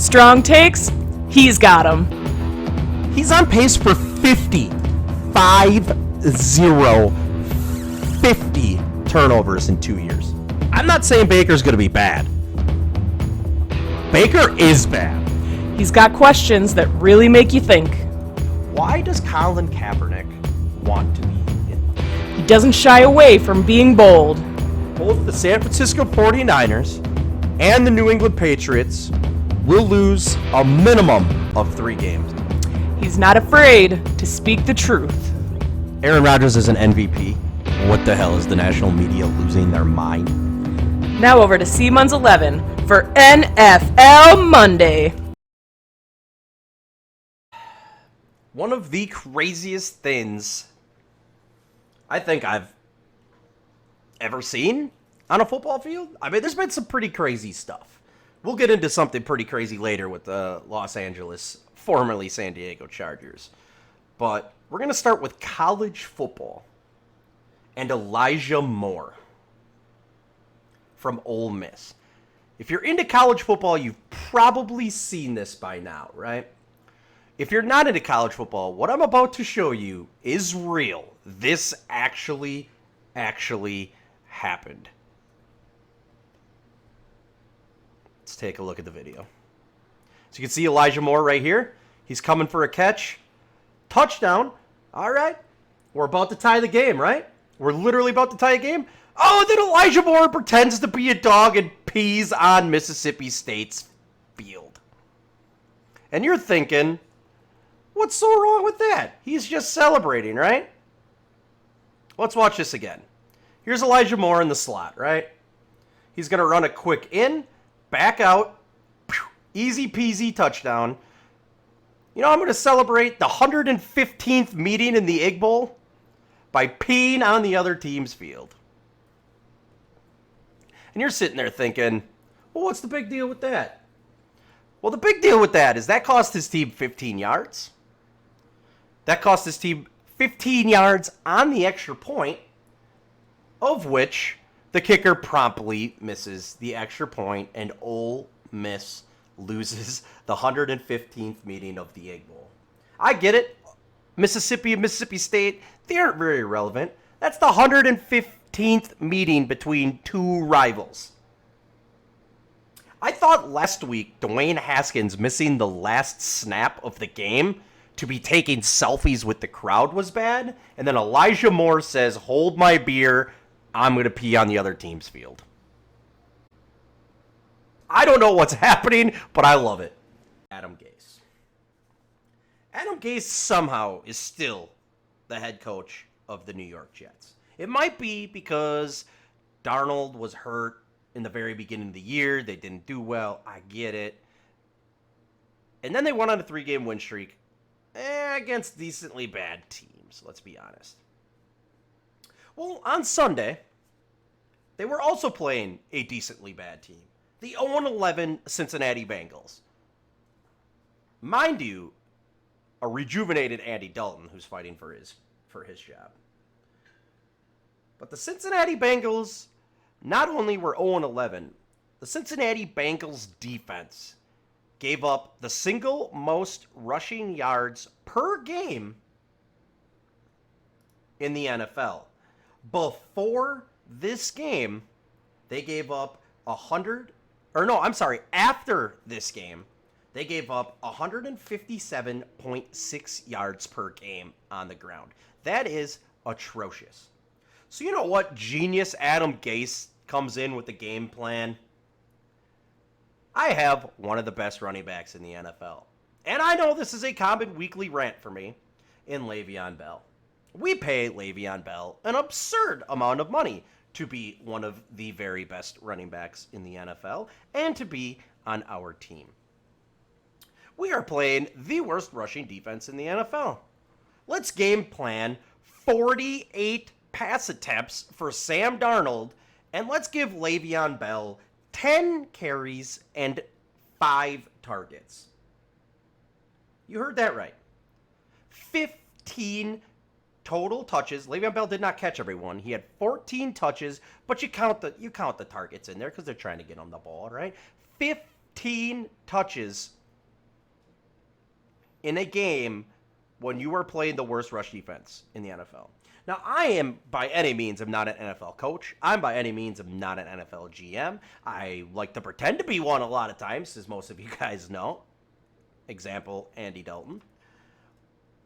Strong takes? He's got them. He's on pace for 50 turnovers in 2 years. I'm not saying Baker's going to be bad. Baker is bad. He's got questions that really make you think. Why does Colin Kaepernick want to be in? He doesn't shy away from being bold. Both the San Francisco 49ers and the New England Patriots will lose a minimum of 3 games. He's not afraid to speak the truth. Aaron Rodgers is an MVP. What the hell is the national media losing their mind? Now over to Seamun's 11 for NFL Monday. One of the craziest things I think I've ever seen on a football field. I mean, there's been some pretty crazy stuff. We'll get into something pretty crazy later with the Los Angeles, formerly San Diego Chargers. But we're going to start with college football and Elijah Moore from Ole Miss. If you're into college football, you've probably seen this by now, right? If you're not into college football, what I'm about to show you is real. This actually happened. Let's take a look at the video. So you can see Elijah Moore right here. He's coming for a catch. Touchdown. All right. We're about to tie the game, right? We're literally about to tie a game. Oh, and then Elijah Moore pretends to be a dog and pees on Mississippi State's field. And you're thinking, what's so wrong with that? He's just celebrating, right? Let's watch this again. Here's Elijah Moore in the slot, right? He's going to run a quick in, back out, easy peasy touchdown. You know, I'm going to celebrate the 115th meeting in the Egg Bowl by peeing on the other team's field. And you're sitting there thinking, well, what's the big deal with that? Well, the big deal with that is that cost his team 15 yards. That cost his team 15 yards on the extra point, of which the kicker promptly misses the extra point, and Ole Miss loses the 115th meeting of the Egg Bowl. I get it. Mississippi and Mississippi State, they aren't very relevant. That's the 115th meeting between two rivals. I thought last week Dwayne Haskins missing the last snap of the game to be taking selfies with the crowd was bad, and then Elijah Moore says, hold my beer, I'm going to pee on the other team's field. I don't know what's happening, but I love it. Adam Gase. Adam Gase somehow is still the head coach of the New York Jets. It might be because Darnold was hurt in the very beginning of the year. They didn't do well. I get it. And then they went on a 3-game win streak against decently bad teams, let's be honest. Well, on Sunday, they were also playing a decently bad team. The 0-11 Cincinnati Bengals. Mind you, a rejuvenated Andy Dalton who's fighting for his job. But the Cincinnati Bengals not only were 0-11, the Cincinnati Bengals defense gave up the single most rushing yards per game in the NFL. Before this game, they gave up after this game, they gave up 157.6 yards per game on the ground. That is atrocious. So you know what? Genius Adam Gase comes in with the game plan. I have one of the best running backs in the NFL. And I know this is a common weekly rant for me in Le'Veon Bell. We pay Le'Veon Bell an absurd amount of money to be one of the very best running backs in the NFL and to be on our team. We are playing the worst rushing defense in the NFL. Let's game plan 48 pass attempts for Sam Darnold, and let's give Le'Veon Bell 10 carries and 5 targets. You heard that right. 15 total touches. Le'Veon Bell did not catch everyone. He had 14 touches, but you count the targets in there because they're trying to get on the ball, right? 15 touches in a game when you are playing the worst rush defense in the NFL. Now, I am by any means am not an NFL coach. I'm by any means am not an NFL GM. I like to pretend to be one a lot of times, as most of you guys know. Example, Andy Dalton.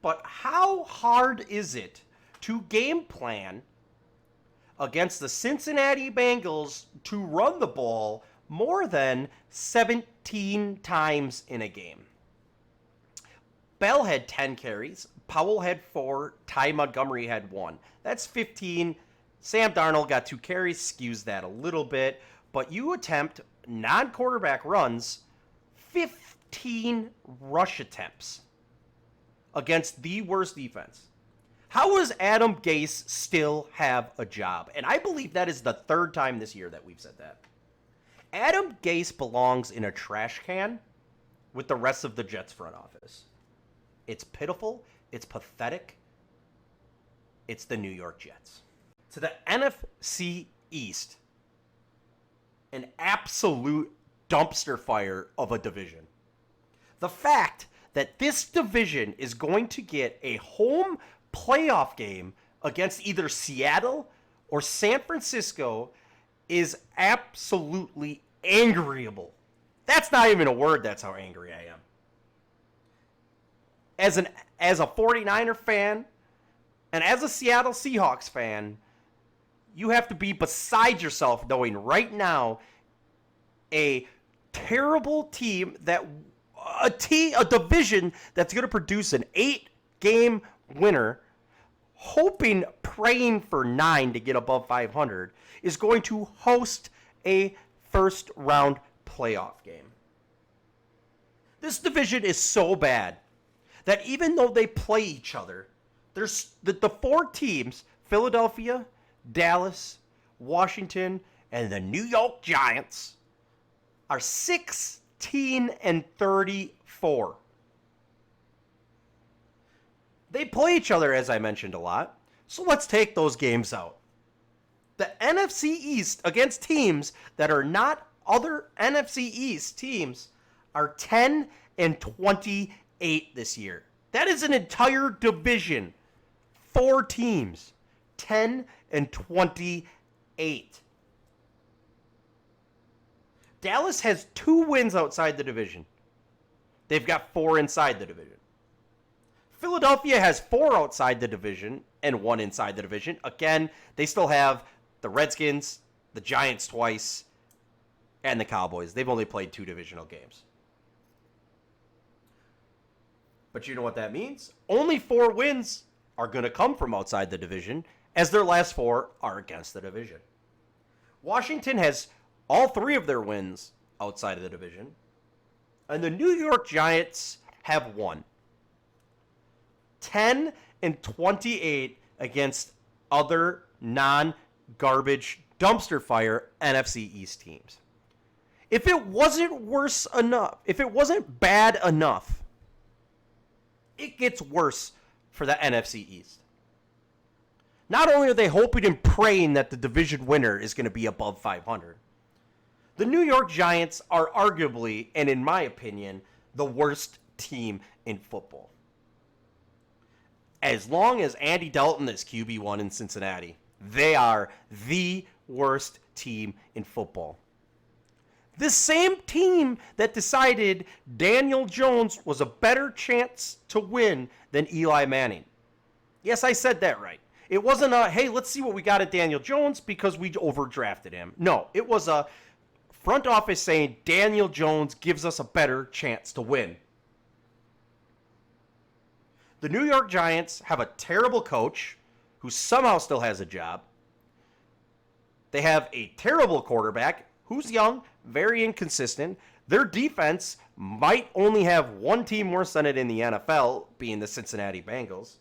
But how hard is it to game plan against the Cincinnati Bengals to run the ball more than 17 times in a game? Bell had 10 carries. Powell had 4. Ty Montgomery had 1. That's 15. Sam Darnold got 2 carries, skews that a little bit. But you attempt non-quarterback runs, 15 rush attempts against the worst defense. How does Adam Gase still have a job? And I believe that is the 3rd time this year that we've said that. Adam Gase belongs in a trash can with the rest of the Jets front office. It's pitiful. It's pathetic. It's the New York Jets. To the NFC East, an absolute dumpster fire of a division. The fact that this division is going to get a home playoff game against either Seattle or San Francisco is absolutely angryable. That's not even a word, that's how angry I am. As a 49er fan and as a Seattle Seahawks fan, you have to be beside yourself knowing right now a terrible team that a division that's going to produce an 8-game winner, hoping, praying for 9 to get above 500, is going to host a first-round playoff game. This division is so bad that even though they play each other, there's the 4 teams, Philadelphia, Dallas, Washington, and the New York Giants, are 16-34. They play each other, as I mentioned, a lot. So let's take those games out. The NFC East against teams that are not other NFC East teams are 10-28 this year. That is an entire division. 4 teams. 10-28. Dallas has 2 wins outside the division. They've got 4 inside the division. Philadelphia has 4 outside the division and 1 inside the division. Again, they still have the Redskins, the Giants twice, and the Cowboys. They've only played 2 divisional games. But you know what that means? Only 4 wins are going to come from outside the division, as their last 4 are against the division. Washington has all 3 of their wins outside of the division, and the New York Giants have 1. 10-28 against other non-garbage dumpster fire NFC East teams. If it wasn't worse enough, if it wasn't bad enough, it gets worse for the NFC East. Not only are they hoping and praying that the division winner is going to be above 500, the New York Giants are arguably, and in my opinion, the worst team in football. As long as Andy Dalton is QB1 in Cincinnati, they are the worst team in football. This same team that decided Daniel Jones was a better chance to win than Eli Manning. Yes, I said that right. It wasn't a, hey, let's see what we got at Daniel Jones because we overdrafted him. No, it was a front office saying Daniel Jones gives us a better chance to win. The New York Giants have a terrible coach who somehow still has a job. They have a terrible quarterback who's young, very inconsistent. Their defense might only have 1 team worse than it in the NFL, being the Cincinnati Bengals.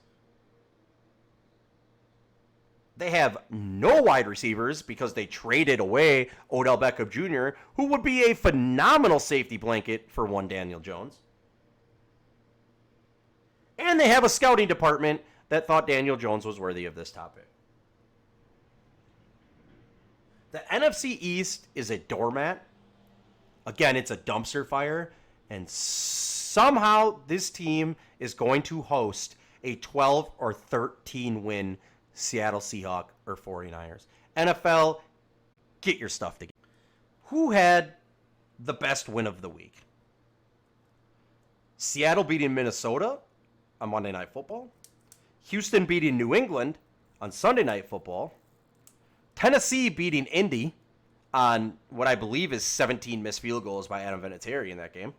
They have no wide receivers because they traded away Odell Beckham Jr., who would be a phenomenal safety blanket for one Daniel Jones. And they have a scouting department that thought Daniel Jones was worthy of this topic. The NFC East is a doormat. Again, it's a dumpster fire. And somehow this team is going to host a 12 or 13 win Seattle Seahawks or 49ers. NFL, get your stuff together. Who had the best win of the week? Seattle beating Minnesota on Monday Night Football. Houston beating New England on Sunday Night Football. Tennessee beating Indy on what I believe is 17 missed field goals by Adam Vinatieri in that game.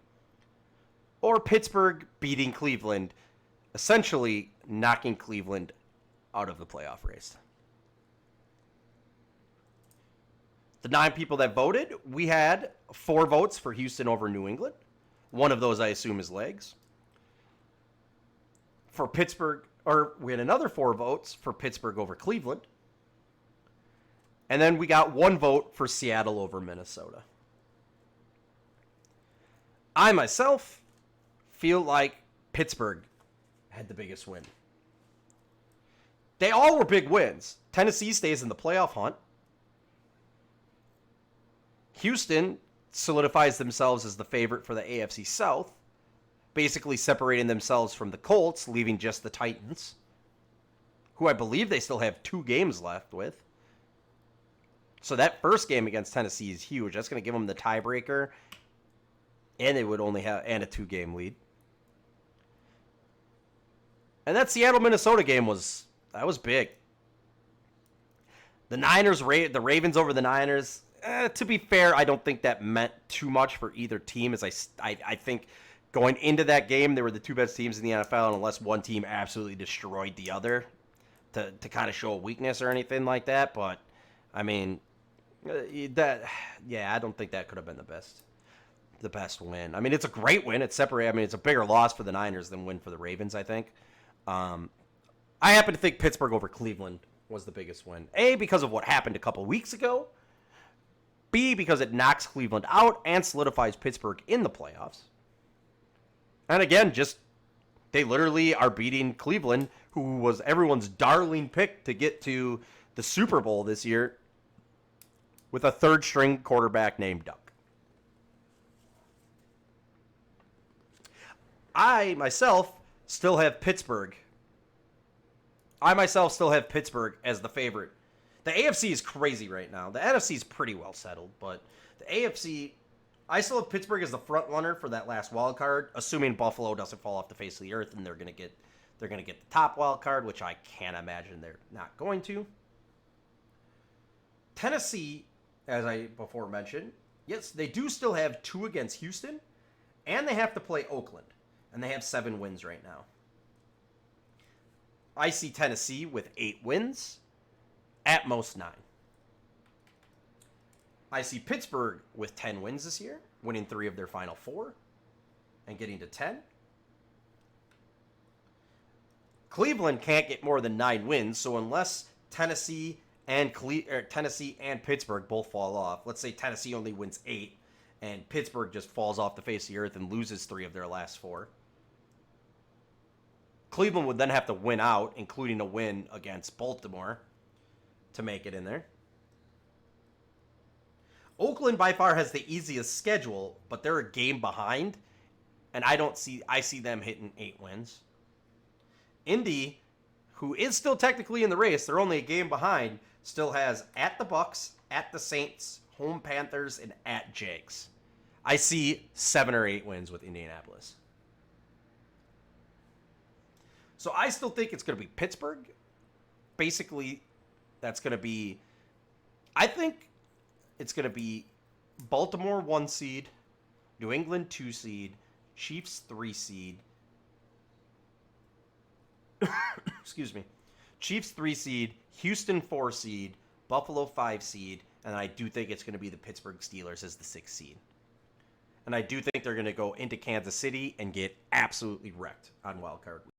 Or Pittsburgh beating Cleveland, essentially knocking Cleveland out of the playoff race. The 9 people that voted, we had 4 votes for Houston over New England. One of those, I assume, is legs. For Pittsburgh, or we had another 4 votes for Pittsburgh over Cleveland. And then we got 1 vote for Seattle over Minnesota. I, myself, feel like Pittsburgh had the biggest win. They all were big wins. Tennessee stays in the playoff hunt. Houston solidifies themselves as the favorite for the AFC South, basically separating themselves from the Colts, leaving just the Titans, who I believe they still have 2 games left with. So that first game against Tennessee is huge. That's going to give them the tiebreaker, and they would only have a 2-game lead. And that Seattle-Minnesota game was big. The Ravens over the Niners. To be fair, I don't think that meant too much for either team. As I think going into that game, they were the 2 best teams in the NFL, and unless one team absolutely destroyed the other to kind of show a weakness or anything like that. But I mean, I don't think that could have been the best win. I mean, it's a great win. It's separate. I mean, it's a bigger loss for the Niners than win for the Ravens, I think. I happen to think Pittsburgh over Cleveland was the biggest win. A, because of what happened a couple weeks ago. B, because it knocks Cleveland out and solidifies Pittsburgh in the playoffs. And again, they literally are beating Cleveland, who was everyone's darling pick to get to the Super Bowl this year, with a 3rd-string quarterback named Duck. I myself still have Pittsburgh as the favorite. The AFC is crazy right now. The NFC is pretty well settled, but the AFC, I still have Pittsburgh as the front runner for that last wild card, assuming Buffalo doesn't fall off the face of the earth and they're going to get the top wild card, which I can't imagine they're not going to. Tennessee, as I before mentioned, yes, they do still have 2 against Houston, and they have to play Oakland, and they have 7 wins right now. I see Tennessee with 8 wins, at most 9. I see Pittsburgh with 10 wins this year, winning 3 of their final 4, and getting to 10. Cleveland can't get more than 9 wins, so unless Tennessee and Pittsburgh both fall off, let's say Tennessee only wins 8, and Pittsburgh just falls off the face of the earth and loses 3 of their last 4. Cleveland would then have to win out, including a win against Baltimore, to make it in there. Oakland by far has the easiest schedule, but they're a game behind, and I see them hitting 8 wins. Indy, who is still technically in the race, they're only a game behind, still has at the Bucks, at the Saints, home Panthers, and at Jags. I see 7 or 8 wins with Indianapolis. So I still think it's going to be Pittsburgh. Basically, that's going to be, I think it's going to be Baltimore 1 seed, New England 2 seed, Chiefs 3 seed. Excuse me. Chiefs 3 seed, Houston 4 seed, Buffalo 5 seed, and I do think it's going to be the Pittsburgh Steelers as the 6th seed. And I do think they're going to go into Kansas City and get absolutely wrecked on Wild Card Week.